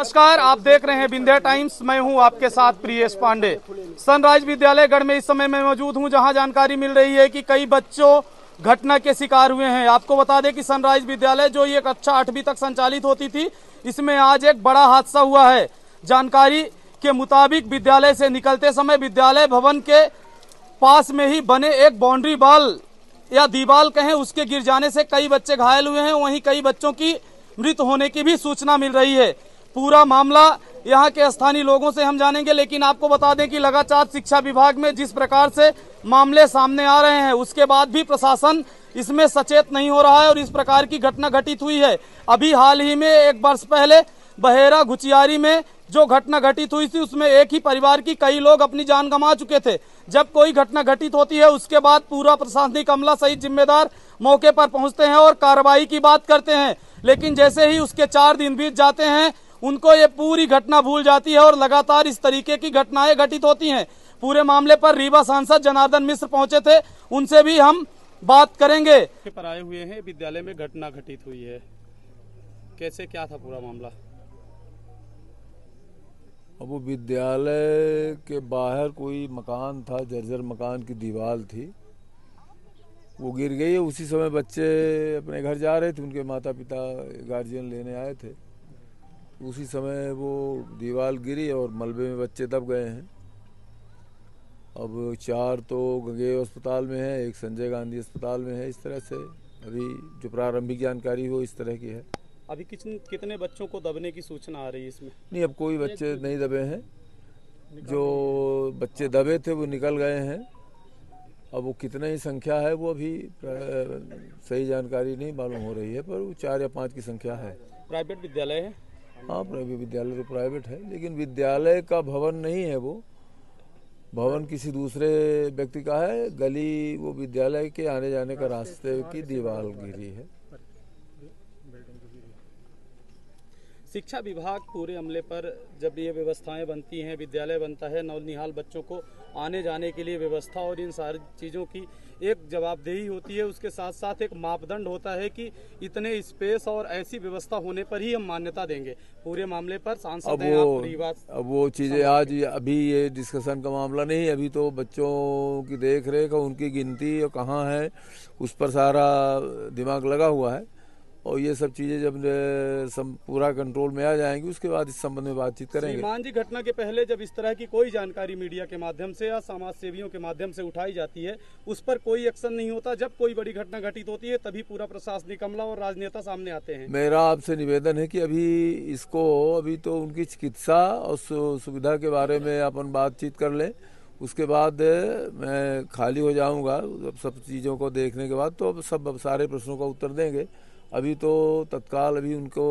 नमस्कार, आप देख रहे हैं विंध्य टाइम्स। मैं हूं आपके साथ प्रियेश पांडे। सनराइज विद्यालय गढ़ में इस समय मैं मौजूद हूं, जहां जानकारी मिल रही है कि कई बच्चों घटना के शिकार हुए हैं। आपको बता दें कि सनराइज विद्यालय जो ये कक्षा 8वीं तक संचालित होती थी, इसमें आज एक बड़ा हादसा हुआ है। जानकारी के मुताबिक विद्यालय से निकलते समय विद्यालय भवन के पास में ही बने एक बाउंड्री वॉल या दीवार कहें, उसके गिर जाने से कई बच्चे घायल हुए हैं। वहीं कई बच्चों की मृत होने की भी सूचना मिल रही है। पूरा मामला यहां के स्थानीय लोगों से हम जानेंगे, लेकिन आपको बता दें कि लगातार शिक्षा विभाग में जिस प्रकार से मामले सामने आ रहे हैं, उसके बाद भी प्रशासन इसमें सचेत नहीं हो रहा है और इस प्रकार की घटना घटित हुई है। अभी हाल ही में 1 वर्ष पहले बहेरा घुचियारी में जो घटना घटित हुई थी, उसमें एक ही परिवार की कई लोग अपनी जान गंवा चुके थे। जब कोई घटना घटित होती है, उसके बाद पूरा प्रशासनिक अमला सहित जिम्मेदार मौके पर पहुंचते हैं और कार्रवाई की बात करते हैं, लेकिन जैसे ही उसके 4 दिन बीत जाते हैं, उनको ये पूरी घटना भूल जाती है और लगातार इस तरीके की घटनाएं घटित होती हैं। पूरे मामले पर रीवा सांसद जनार्दन मिश्र पहुंचे थे, उनसे भी हम बात करेंगे। पर आए हुए हैं, विद्यालय में घटना घटित हुई है, कैसे क्या था पूरा मामला? अब वो विद्यालय के बाहर कोई मकान था, जर्जर मकान की दीवार थी, वो गिर गई है। उसी समय बच्चे अपने घर जा रहे थे, उनके माता पिता गार्जियन लेने आए थे। उसी समय वो दीवार गिरी और मलबे में बच्चे दब गए हैं। अब 4 तो गंगेय अस्पताल में है, 1 संजय गांधी अस्पताल में है। इस तरह से अभी जो प्रारंभिक जानकारी हो इस तरह की है। अभी कितने बच्चों को दबने की सूचना आ रही है इसमें? नहीं, अब कोई बच्चे नहीं दबे हैं। जो बच्चे दबे थे वो निकल गए हैं। अब वो कितने ही संख्या है वो अभी सही जानकारी नहीं मालूम हो रही है, पर वो 4 या 5 की संख्या है। प्राइवेट विद्यालय है? हाँ, प्राइवेट विद्यालय तो प्राइवेट है, लेकिन विद्यालय का भवन नहीं है। वो भवन किसी दूसरे व्यक्ति का है। गली वो विद्यालय के आने जाने का रास्ते की दीवार गिरी है। शिक्षा विभाग पूरे अमले पर जब ये व्यवस्थाएं बनती हैं, विद्यालय बनता है, नवनिहाल बच्चों को आने जाने के लिए व्यवस्था और इन सारी चीज़ों की एक जवाबदेही होती है। उसके साथ साथ एक मापदंड होता है कि इतने स्पेस और ऐसी व्यवस्था होने पर ही हम मान्यता देंगे। पूरे मामले पर सांसद अब वो चीज़ें आज अभी ये डिस्कशन का मामला नहीं। अभी तो बच्चों की देख रेख और उनकी गिनती और कहाँ है उस पर सारा दिमाग लगा हुआ है। और ये सब चीज़ें जब पूरा कंट्रोल में आ जाएंगी, उसके बाद इस संबंध में बातचीत करेंगे। श्रीमान जी, घटना के पहले जब इस तरह की कोई जानकारी मीडिया के माध्यम से या समाज सेवियों के माध्यम से उठाई जाती है, उस पर कोई एक्शन नहीं होता। जब कोई बड़ी घटना घटित होती है, तभी पूरा प्रशासनिक अमला और राजनेता सामने आते हैं। मेरा आपसे निवेदन है कि अभी तो उनकी चिकित्सा और सुविधा के बारे में अपन बातचीत कर लें। उसके बाद मैं खाली हो जाऊँगा सब चीज़ों को देखने के बाद, तो अब सारे प्रश्नों का उत्तर देंगे। अभी तो तत्काल अभी उनको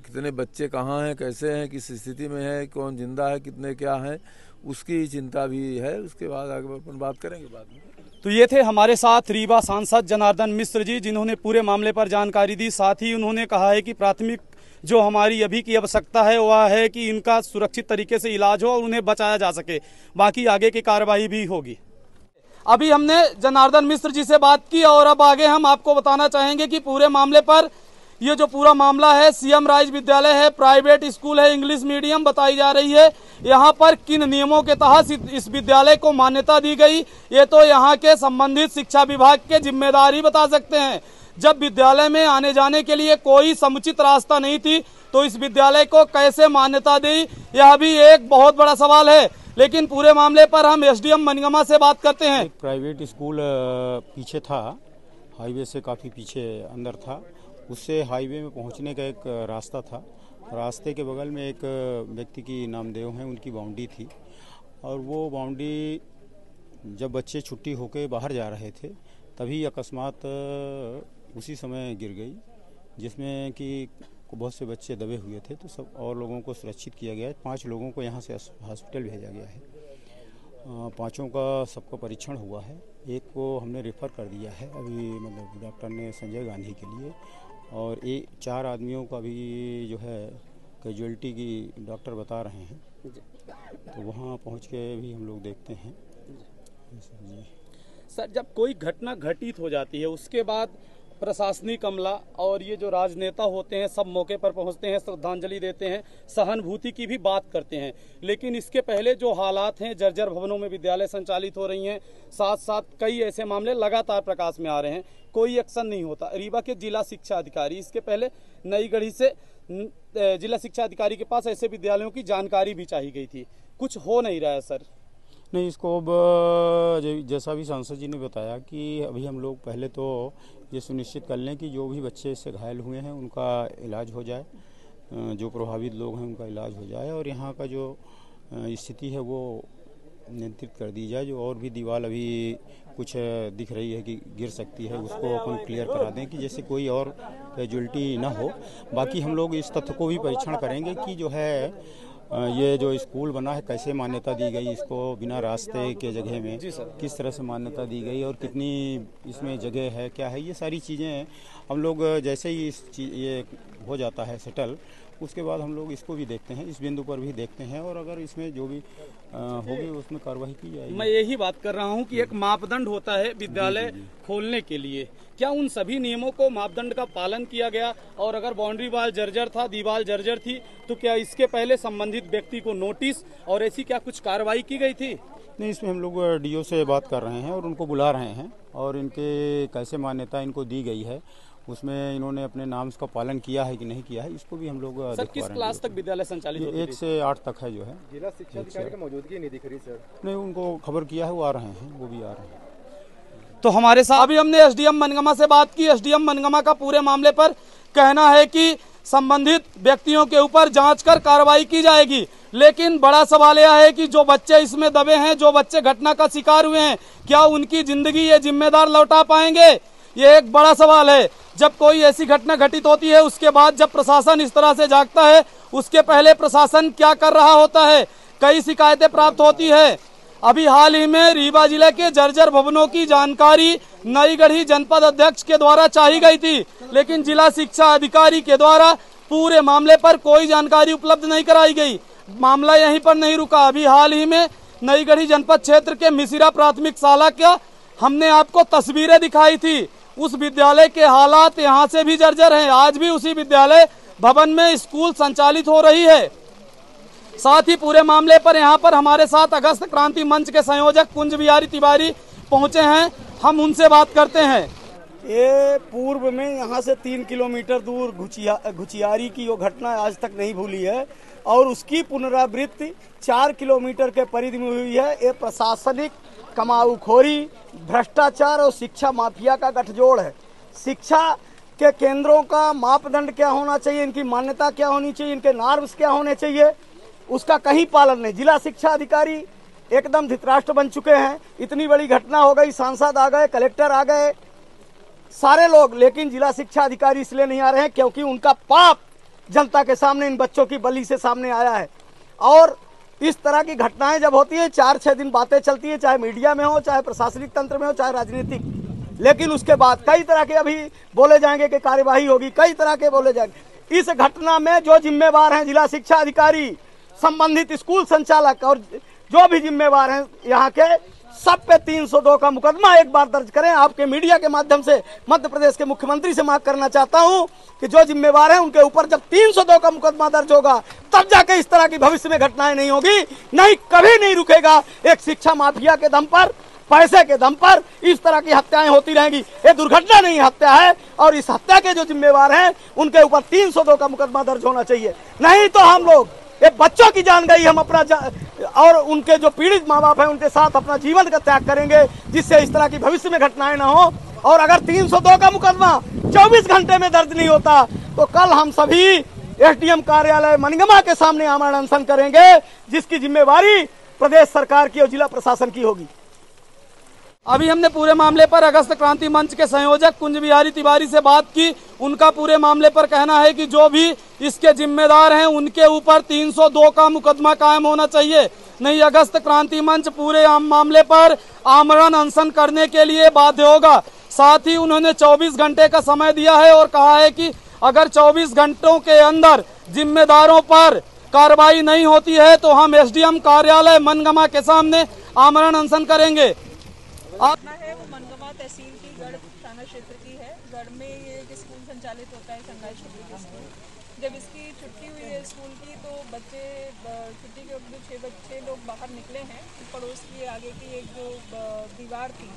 कितने बच्चे कहाँ हैं, कैसे हैं, किस स्थिति में है, कौन जिंदा है, कितने क्या हैं, उसकी चिंता भी है। उसके बाद आगे अपन बात करेंगे बाद में। तो ये थे हमारे साथ रीवा सांसद जनार्दन मिश्र जी, जिन्होंने पूरे मामले पर जानकारी दी। साथ ही उन्होंने कहा है कि प्राथमिक जो हमारी अभी की आवश्यकता है वह है कि इनका सुरक्षित तरीके से इलाज हो और उन्हें बचाया जा सके। बाकी आगे की कार्रवाई भी होगी। अभी हमने जनार्दन मिश्र जी से बात की और अब आगे हम आपको बताना चाहेंगे कि पूरे मामले पर ये जो पूरा मामला है, सीएम राइज विद्यालय है, प्राइवेट स्कूल है, इंग्लिश मीडियम बताई जा रही है। यहाँ पर किन नियमों के तहत इस विद्यालय को मान्यता दी गई, ये तो यहाँ के संबंधित शिक्षा विभाग के जिम्मेदार ही बता सकते हैं। जब विद्यालय में आने जाने के लिए कोई समुचित रास्ता नहीं थी, तो इस विद्यालय को कैसे मान्यता दी, यह भी एक बहुत बड़ा सवाल है। लेकिन पूरे मामले पर हम एसडीएम मनगमा से बात करते हैं। एक प्राइवेट स्कूल पीछे था, हाईवे से काफ़ी पीछे अंदर था। उससे हाईवे में पहुंचने का एक रास्ता था। रास्ते के बगल में एक व्यक्ति की नामदेव हैं, उनकी बाउंड्री थी। और वो बाउंड्री जब बच्चे छुट्टी होके बाहर जा रहे थे, तभी अकस्मात उसी समय गिर गई, जिसमें कि बहुत से बच्चे दबे हुए थे। तो सब और लोगों को सुरक्षित किया गया है। 5 लोगों को यहाँ से हॉस्पिटल भेजा गया है। 5 का सबका परीक्षण हुआ है। एक को हमने रेफ़र कर दिया है अभी, मतलब डॉक्टर ने, संजय गांधी के लिए। और 4 आदमियों का भी जो है कैजुअल्टी की डॉक्टर बता रहे हैं, तो वहाँ पहुँच के भी हम लोग देखते हैं। सर, जब कोई घटना घटित हो जाती है, उसके बाद प्रशासनिक अमला और ये जो राजनेता होते हैं सब मौके पर पहुंचते हैं, श्रद्धांजलि देते हैं, सहानुभूति की भी बात करते हैं, लेकिन इसके पहले जो हालात हैं, जर्जर भवनों में विद्यालय संचालित हो रही हैं, साथ साथ कई ऐसे मामले लगातार प्रकाश में आ रहे हैं, कोई एक्शन नहीं होता। रीवा के जिला शिक्षा अधिकारी, इसके पहले नई गढ़ी से जिला शिक्षा अधिकारी के पास ऐसे विद्यालयों की जानकारी भी चाहिए गई थी, कुछ हो नहीं रहा है सर। नहीं, इसको अब जैसा भी सांसद जी ने बताया कि अभी हम लोग पहले तो ये सुनिश्चित कर लें कि जो भी बच्चे इससे घायल हुए हैं उनका इलाज हो जाए, जो प्रभावित लोग हैं उनका इलाज हो जाए और यहाँ का जो स्थिति है वो नियंत्रित कर दी जाए। जो और भी दीवार अभी कुछ दिख रही है कि गिर सकती है, उसको अपन क्लियर करा दें कि जैसे कोई और कैजुअल्टी ना हो। बाकी हम लोग इस तथ्य को भी परीक्षण करेंगे कि जो है ये जो स्कूल बना है कैसे मान्यता दी गई, इसको बिना रास्ते के जगह में किस तरह से मान्यता दी गई और कितनी इसमें जगह है, क्या है, ये सारी चीज़ें हम लोग जैसे ही ये हो जाता है सेटल, उसके बाद हम लोग इसको भी देखते हैं, इस बिंदु पर भी देखते हैं और अगर इसमें जो भी होगी उसमें कार्रवाई की जाएगी। मैं यही बात कर रहा हूं कि एक मापदंड होता है विद्यालय खोलने के लिए, क्या उन सभी नियमों को मापदंड का पालन किया गया? और अगर बाउंड्री वाल जर्जर था, दीवार जर्जर थी, तो क्या इसके पहले संबंधित व्यक्ति को नोटिस और ऐसी क्या कुछ कार्रवाई की गई थी? नहीं, इसमें हम लोग डीओ से बात कर रहे हैं और उनको बुला रहे हैं और इनके कैसे मान्यता इनको दी गई है, उसमें इन्होंने अपने नाम का पालन किया है कि नहीं किया है, इसको भी हम लोग सर किस क्लास तक विद्यालय संचालित होती है? 1 से 8 तक है जो है। जिला शिक्षा अधिकारी की मौजूदगी नहीं दिख रही सर। नहीं, उनको खबर किया है, वो आ रहे हैं, वो भी आ रहे हैं। तो हमारे साथ अभी हमने एसडीएम मनगमा से बात की। एसडीएम मनगमा का पूरे मामले पर कहना है कि संबंधित व्यक्तियों के ऊपर जांच कर कार्रवाई की जाएगी, लेकिन बड़ा सवाल यह है कि जो बच्चे इसमें दबे हैं, जो बच्चे घटना का शिकार हुए हैं, क्या उनकी जिंदगी ये जिम्मेदार लौटा पाएंगे? ये एक बड़ा सवाल है। जब कोई ऐसी घटना घटित होती है, उसके बाद जब प्रशासन इस तरह से जागता है, उसके पहले प्रशासन क्या कर रहा होता है? कई शिकायतें प्राप्त होती है। अभी हाल ही में रीवा जिले के जर्जर भवनों की जानकारी नई गढ़ी जनपद अध्यक्ष के द्वारा चाही गई थी, लेकिन जिला शिक्षा अधिकारी के द्वारा पूरे मामले पर कोई जानकारी उपलब्ध नहीं कराई गई। मामला यहीं पर नहीं रुका। अभी हाल ही में नई गढ़ी जनपद क्षेत्र के मिसिरा प्राथमिक शाला का हमने आपको तस्वीरें दिखाई थी। उस विद्यालय के हालात यहाँ से भी जर्जर हैं। आज भी उसी विद्यालय भवन में स्कूल संचालित हो रही है। साथ ही पूरे मामले पर यहाँ पर हमारे साथ अगस्त क्रांति मंच के संयोजक कुंज बिहारी तिवारी पहुंचे हैं, हम उनसे बात करते हैं। ये पूर्व में यहाँ से 3 किलोमीटर दूर घुचियारी की वो घटना आज तक नहीं भूली है और उसकी पुनरावृत्ति 4 किलोमीटर के परिधि में हुई है। ये प्रशासनिक कमाऊखोरी, भ्रष्टाचार और शिक्षा माफिया का गठजोड़ है। शिक्षा के केंद्रों का मापदंड क्या होना चाहिए, इनकी मान्यता क्या होनी चाहिए, इनके नॉर्म्स क्या होने चाहिए, उसका कहीं पालन नहीं। जिला शिक्षा अधिकारी एकदम धृतराष्ट्र बन चुके हैं। इतनी बड़ी घटना हो गई, सांसद आ गए, कलेक्टर आ गए, सारे लोग, लेकिन जिला शिक्षा अधिकारी इसलिए नहीं आ रहे हैं क्योंकि उनका पाप जनता के सामने, इन बच्चों की बलि से सामने आया है। और इस तरह की घटनाएं जब होती है, 4-6 दिन बातें चलती है, चाहे मीडिया में हो, चाहे प्रशासनिक तंत्र में हो, चाहे राजनीतिक, लेकिन उसके बाद कई तरह के अभी बोले जाएंगे कि कार्यवाही होगी, कई तरह के बोले जाएंगे। इस घटना में जो जिम्मेवार हैं जिला शिक्षा अधिकारी, संबंधित स्कूल संचालक और जो भी जिम्मेवार हैं यहाँ के, सब पे 302 का मुकदमा एक बार दर्ज करें। आपके मीडिया के माध्यम से मध्य प्रदेश के मुख्यमंत्री से मांग करना चाहता हूं कि जो जिम्मेवार हैं उनके ऊपर जब 302 का मुकदमा दर्ज होगा तब जाके इस तरह की भविष्य में घटनाएं नहीं होगी। नहीं, कभी नहीं रुकेगा। एक शिक्षा माफिया के दम पर, पैसे के दम पर इस तरह की हत्याएं होती रहेंगी। ये दुर्घटना नहीं, हत्या है और इस हत्या के जो जिम्मेवार हैं उनके ऊपर 302 का मुकदमा दर्ज होना चाहिए। नहीं तो हम लोग, ये बच्चों की जान गई, हम अपना और उनके जो पीड़ित माँ बाप हैं उनके साथ अपना जीवन का त्याग करेंगे, जिससे इस तरह की भविष्य में घटनाएं ना हो। और अगर 302 का मुकदमा 24 घंटे में दर्ज नहीं होता तो कल हम सभी एसडीएम कार्यालय मनगमा के सामने आमरण अनशन करेंगे, जिसकी जिम्मेवारी प्रदेश सरकार की और जिला प्रशासन की होगी। अभी हमने पूरे मामले पर अगस्त क्रांति मंच के संयोजक कुंज बिहारी तिवारी से बात की। उनका पूरे मामले पर कहना है कि जो भी इसके जिम्मेदार हैं उनके ऊपर 302 का मुकदमा कायम होना चाहिए। नहीं, अगस्त क्रांति मंच पूरे मामले पर आमरण अनशन करने के लिए बाध्य होगा। साथ ही उन्होंने 24 घंटे का समय दिया है और कहा है कि अगर 24 घंटों के अंदर जिम्मेदारों पर कार्रवाई नहीं होती है तो हम एसडीएम कार्यालय मनगमा के सामने आमरण अनशन करेंगे। घटना है वो मनगमा तहसील की गढ़ थाना क्षेत्र की है। गढ़ में ये एक स्कूल संचालित होता है, सनराइज पब्लिक स्कूल। जब इसकी छुट्टी हुई है स्कूल की तो बच्चे छुट्टी के वक्त 6 लोग बाहर निकले हैं। पड़ोस की आगे की एक जो दीवार थी,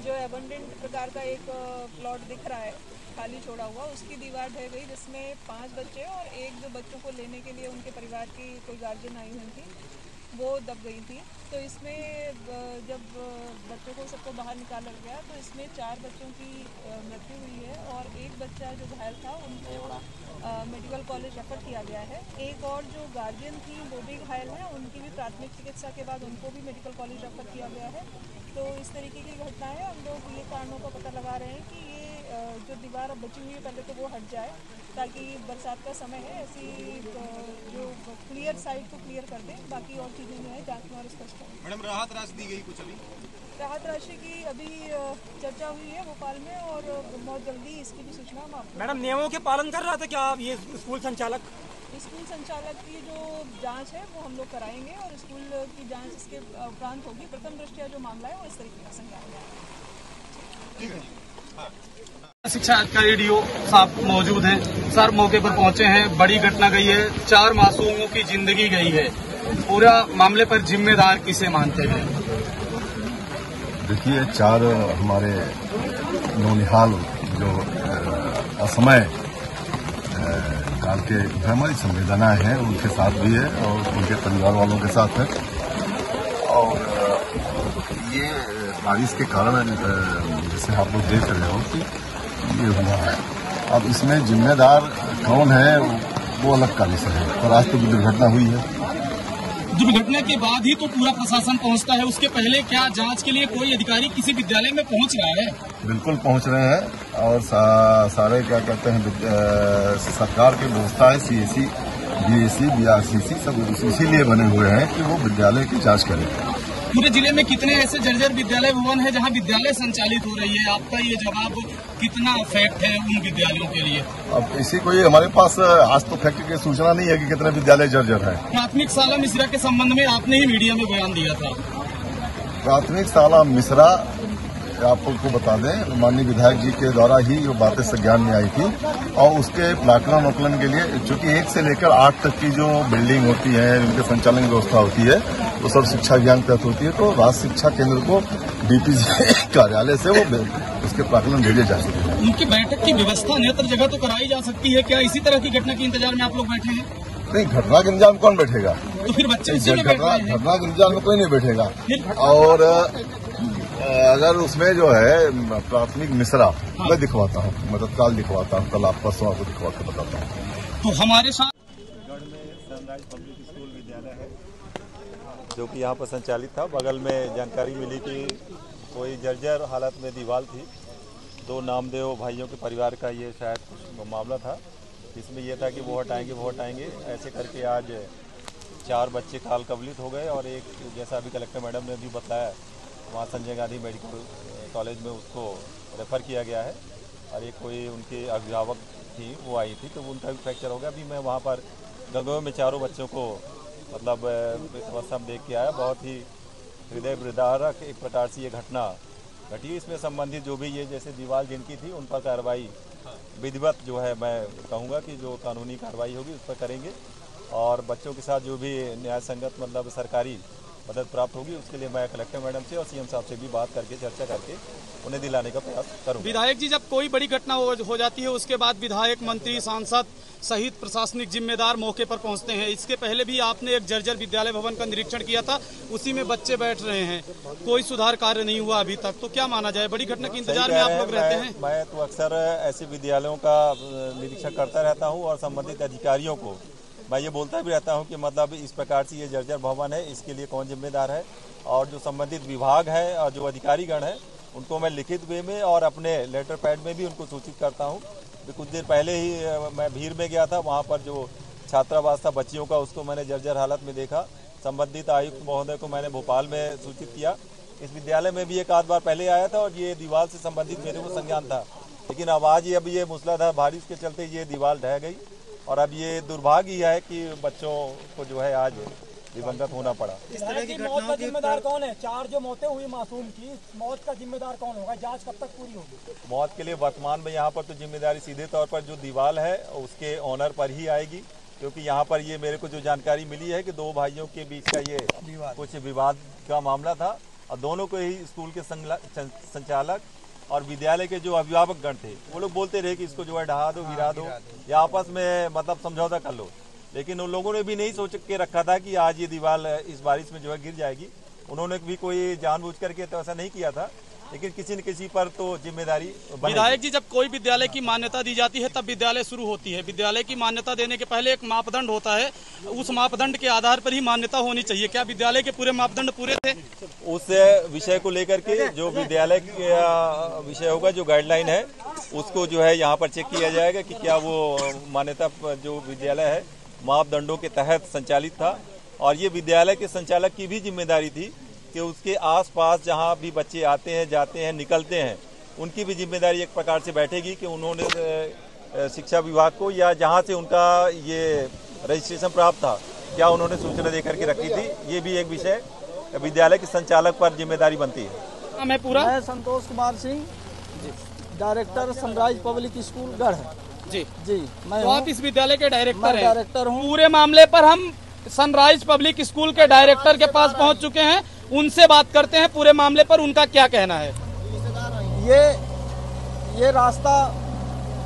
जो एबंडेंट प्रकार का एक प्लॉट दिख रहा है खाली छोड़ा हुआ, उसकी दीवार ढह गई, जिसमें 5 बच्चे और एक जो बच्चों को लेने के लिए उनके परिवार की कोई गार्जियन आई हुई थी, वो दब गई थी। तो इसमें जब बच्चों को सबको बाहर निकाला गया तो इसमें 4 बच्चों की मृत्यु हुई है और एक बच्चा जो घायल था उनको मेडिकल कॉलेज रेफर किया गया है। एक और जो गार्जियन थी वो भी घायल है, उनकी भी प्राथमिक चिकित्सा के बाद उनको भी मेडिकल कॉलेज रेफर किया गया है। तो इस तरीके की घटना है। हम लोग ये कारणों का पता लगा रहे हैं कि ये जो दीवार अब बची हुई है पहले तो वो हट जाए, ताकि बरसात का समय है, ऐसी जो क्लियर साइड को क्लियर कर दें। बाकी और चीज़ें जो है जांच में और स्पष्ट है। मैडम राहत राशि दी गई कुछ? अभी राहत राशि की अभी चर्चा हुई है भोपाल में और बहुत जल्दी इसकी भी सूचना हम आपको। मैडम नियमों के पालन कर रहा था क्या ये स्कूल संचालक? स्कूल संचालक की जो जांच है वो हम लोग कराएंगे और स्कूल की जांच इसके उपरांत होगी। प्रथम दृष्टया जो मामला है वो इस तरीके का संज्ञान में आएगा। शिक्षा अधिकारी डीओ साहब मौजूद हैं। सर मौके पर पहुंचे हैं, बड़ी घटना गई है, 4 मासूमों की जिंदगी गई है। पूरा मामले पर जिम्मेदार किसे मानते हैं? देखिए, 4 हमारे नौनिहाल जो असमय काल के हमारी संवेदनाएं हैं उनके साथ भी है और उनके परिवार वालों के साथ है। और ये बारिश के कारण जैसे आप लोग देख रहे हो कि ये हुआ है। अब इसमें जिम्मेदार कौन है वो अलग का विषय है, पर आज तो दुर्घटना हुई है। दुर्घटना के बाद ही तो पूरा प्रशासन पहुंचता है, उसके पहले क्या जांच के लिए कोई अधिकारी किसी विद्यालय में पहुंच रहा है? बिल्कुल पहुंच रहे हैं और सारे क्या कहते हैं सरकार की व्यवस्था है, सीएससी, बीएससी, बीआरसीसी सब इसीलिए बने हुए हैं कि वो विद्यालय की जांच करें। पूरे जिले में कितने ऐसे जर्जर विद्यालय भवन है जहां विद्यालय संचालित हो रही है? आपका ये जवाब कितना फैक्ट है उन विद्यालयों के लिए? अब इसी कोई हमारे पास आज तो फैक्ट की सूचना नहीं है कि कितने विद्यालय जर्जर है। प्राथमिक शाला मिश्रा के संबंध में आपने ही मीडिया में बयान दिया था। प्राथमिक शाला मिश्रा आपको बता दें, माननीय विधायक जी के द्वारा ही ये बातें संज्ञान में आई थी और उसके प्लाटन वोकलन के लिए चूंकि 1 से लेकर 8 तक की जो बिल्डिंग होती है, उनके संचालन की व्यवस्था होती है, वो सब शिक्षा अभियान तहत होती है। तो राज्य शिक्षा केंद्र को डीपीजी कार्यालय से वो उसके प्राकलन भेजे जा सकते हैं। उनकी बैठक की व्यवस्था अन्यत्र जगह तो कराई जा सकती है क्या? इसी तरह की घटना के इंतजार में आप लोग बैठे हैं? नहीं, घटना के इंतजार में कौन बैठेगा? तो फिर बच्चे घटना के इंतजार में कोई नहीं बैठेगा। और अगर उसमें जो है प्राथमिक मिश्रा, मैं दिखवाता हूँ, मैं तत्काल दिखवाता हूँ, कल आप परसों आपको दिखवा के बताता हूँ। तो हमारे साथ गढ़ में सनराइज पब्लिक स्कूल विद्यालय है जो कि यहाँ पर संचालित था। बगल में जानकारी मिली कि कोई जर्जर हालत में दीवार थी। 2 नामदेव भाइयों के परिवार का ये शायद कुछ मामला था। इसमें यह था कि वो हटाएंगे ऐसे करके आज 4 बच्चे काल कवलित हो गए और एक, जैसा अभी कलेक्टर मैडम ने भी बताया, वहाँ संजय गांधी मेडिकल कॉलेज में उसको रेफ़र किया गया है और एक कोई उनके अभिभावक थी वो आई थी तो उनका भी फ्रैक्चर हो गया। अभी मैं वहाँ पर गंगों में 4 बच्चों को मतलब अवस्था में देख के आया। बहुत ही हृदय विदारक एक प्रकार से ये घटना घटी। इसमें संबंधित जो भी ये जैसे दीवार जिनकी थी उन पर कार्रवाई विधिवत जो है मैं कहूँगा कि जो कानूनी कार्रवाई होगी उस पर करेंगे और बच्चों के साथ जो भी न्याय संगत मतलब सरकारी मदद प्राप्त होगी उसके लिए मैं कलेक्टर मैडम से और सीएम साहब से भी बात करके चर्चा करके उन्हें दिलाने का प्रयास करूंगा। विधायक जी, जब कोई बड़ी घटना हो जाती है उसके बाद विधायक, मंत्री, सांसद सहित प्रशासनिक जिम्मेदार मौके पर पहुंचते हैं। इसके पहले भी आपने एक जर्जर विद्यालय भवन का निरीक्षण किया था, उसी में बच्चे बैठ रहे हैं, कोई सुधार कार्य नहीं हुआ अभी तक। तो क्या माना जाए, बड़ी घटना के इंतजार में आप लोग रहते हैं? मैं तो अक्सर ऐसे विद्यालयों का निरीक्षण करता रहता हूँ और संबंधित अधिकारियों को मैं ये बोलता भी रहता हूँ कि मतलब इस प्रकार से ये जर्जर भवन है, इसके लिए कौन जिम्मेदार है और जो संबंधित विभाग है और जो अधिकारीगण है उनको मैं लिखित वे में और अपने लेटर पैड में भी उनको सूचित करता हूँ। कुछ देर पहले ही मैं भीड़ में गया था, वहाँ पर जो छात्रावास था बच्चियों का उसको मैंने जर्जर हालत में देखा। संबंधित आयुक्त महोदय को मैंने भोपाल में सूचित किया। इस विद्यालय में भी एक आध बार पहले आया था और ये दीवार से संबंधित मेरे को संज्ञान था, लेकिन अब आज अब ये मूसलाधार बारिश के चलते ये दीवार ढह गई और अब ये दुर्भाग्य है कि बच्चों को जो है आज दिवंगत होना पड़ा। इस तरह की मौत का जिम्मेदार कौन है? 4 जो मौतें हुई मासूम की, मौत का जिम्मेदार कौन होगा? जांच कब तक पूरी होगी? मौत के लिए वर्तमान में यहाँ पर तो जिम्मेदारी सीधे तौर पर जो दीवाल है उसके ऑनर पर ही आएगी, क्योंकि यहाँ पर ये मेरे को जो जानकारी मिली है कि 2 भाइयों के बीच का ये कुछ विवाद का मामला था और दोनों को ही स्कूल के संचालक और विद्यालय के जो अभिभावक गण थे वो लोग बोलते रहे कि इसको जो है ढहा दो, गिरा दो या आपस में मतलब समझौता कर लो, लेकिन उन लोगों ने भी नहीं सोच के रखा था कि आज ये दीवार इस बारिश में जो है गिर जाएगी। उन्होंने भी कोई जानबूझ करके तो ऐसा नहीं किया था, लेकिन किसी न किसी पर तो जिम्मेदारी बनेगी। विधायक जी, जब कोई विद्यालय की मान्यता दी जाती है तब विद्यालय शुरू होती है। विद्यालय की मान्यता देने के पहले एक मापदंड होता है, उस मापदंड के आधार पर ही मान्यता होनी चाहिए। क्या विद्यालय के पूरे मापदंड पूरे थे? उस विषय को लेकर के जो विद्यालय का विषय होगा, जो गाइडलाइन है, उसको जो है यहाँ पर चेक किया जाएगा कि क्या वो मान्यता जो विद्यालय है मापदंडों के तहत संचालित था। और ये विद्यालय के संचालक की भी जिम्मेदारी थी कि उसके आसपास जहाँ भी बच्चे आते हैं, जाते हैं, निकलते हैं, उनकी भी जिम्मेदारी एक प्रकार से बैठेगी कि उन्होंने शिक्षा विभाग को या जहाँ से उनका ये रजिस्ट्रेशन प्राप्त था क्या उन्होंने सूचना दे करके रखी थी। ये भी एक विषय विद्यालय के संचालक पर जिम्मेदारी बनती है। मैं Santosh Kumar Singh, director sunrise public school Garh. जी जी, मैं तो आप इस विद्यालय के डायरेक्टर हैं? डायरेक्टर हूँ। पूरे मामले पर हम सनराइज पब्लिक स्कूल के डायरेक्टर के पास पहुंच चुके हैं, उनसे बात करते हैं पूरे मामले पर उनका क्या कहना है। ये रास्ता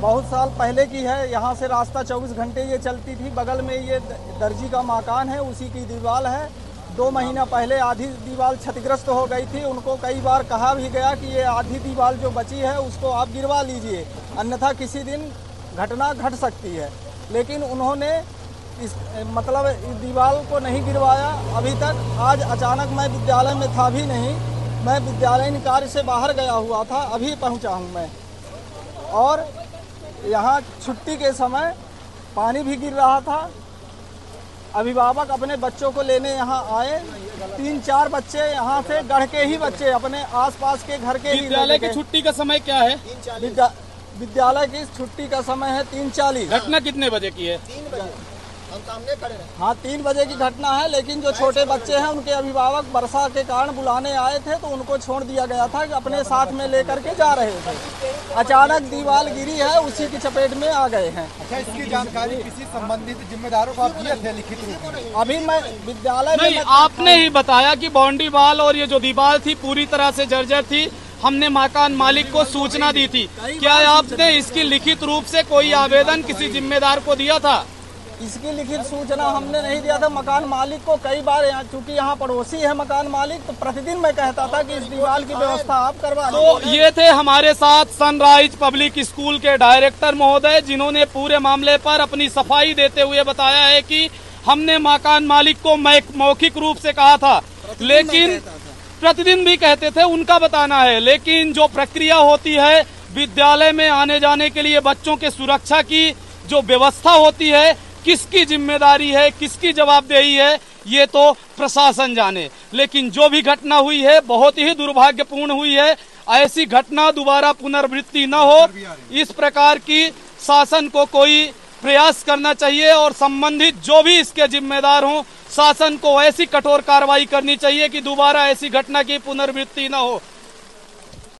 बहुत साल पहले की है, यहाँ से रास्ता 24 घंटे ये चलती थी। बगल में ये दर्जी का मकान है, उसी की दीवार है। 2 महीना पहले आधी दीवार क्षतिग्रस्त हो गई थी। उनको कई बार कहा भी गया कि ये आधी दीवार जो बची है उसको आप गिरवा लीजिए, अन्यथा किसी दिन घटना घट सकती है। लेकिन उन्होंने इस दीवार को नहीं गिरवाया अभी तक। आज अचानक मैं विद्यालय में था भी नहीं, मैं विद्यालयीन कार्य से बाहर गया हुआ था, अभी पहुंचा हूं मैं। और यहाँ छुट्टी के समय पानी भी गिर रहा था। अभिभावक अपने बच्चों को लेने यहाँ आए, 3-4 बच्चे यहाँ से गढ़ के ही बच्चे अपने आसपास के घर के ही। विद्यालय की छुट्टी का समय क्या है? विद्यालय की छुट्टी का समय है 3:40। घटना कितने बजे की है? 3 बजे। हाँ, 3 बजे की घटना है, लेकिन जो छोटे बच्चे हैं उनके अभिभावक वर्षा के कारण बुलाने आए थे तो उनको छोड़ दिया गया था कि अपने साथ में लेकर के जा रहे थे। अचानक दीवार गिरी है, उसी की चपेट में आ गए हैं। अच्छा, इसकी जानकारी किसी संबंधित जिम्मेदारों को आप दिए थे लिखित रूप में? अभी मैं विद्यालय नहीं, आपने ही बताया कि बाउंड्री वाल और ये जो दीवार थी पूरी तरह से जर्जर थी, हमने मकान मालिक को सूचना दी थी। क्या आपने इसकी लिखित रूप से कोई आवेदन किसी जिम्मेदार को दिया था? इसकी लिखित सूचना हमने नहीं दिया था। मकान मालिक को कई बार, चूंकि यहाँ पड़ोसी है मकान मालिक, तो प्रतिदिन मैं कहता था कि इस दीवार की व्यवस्था आप करवा लीजिए। तो ये थे हमारे साथ सनराइज पब्लिक स्कूल के डायरेक्टर महोदय, जिन्होंने पूरे मामले पर अपनी सफाई देते हुए बताया है कि हमने मकान मालिक को मौखिक रूप से कहा था, लेकिन प्रतिदिन भी कहते थे, उनका बताना है। लेकिन जो प्रक्रिया होती है विद्यालय में आने जाने के लिए बच्चों के सुरक्षा की जो व्यवस्था होती है, किसकी जिम्मेदारी है, किसकी जवाबदेही है, ये तो प्रशासन जाने। लेकिन जो भी घटना हुई है बहुत ही दुर्भाग्यपूर्ण हुई है। ऐसी घटना दोबारा पुनरावृत्ति न हो, इस प्रकार की शासन को कोई प्रयास करना चाहिए और संबंधित जो भी इसके जिम्मेदार हों, शासन को ऐसी कठोर कार्रवाई करनी चाहिए कि दोबारा ऐसी घटना की पुनरावृत्ति न हो।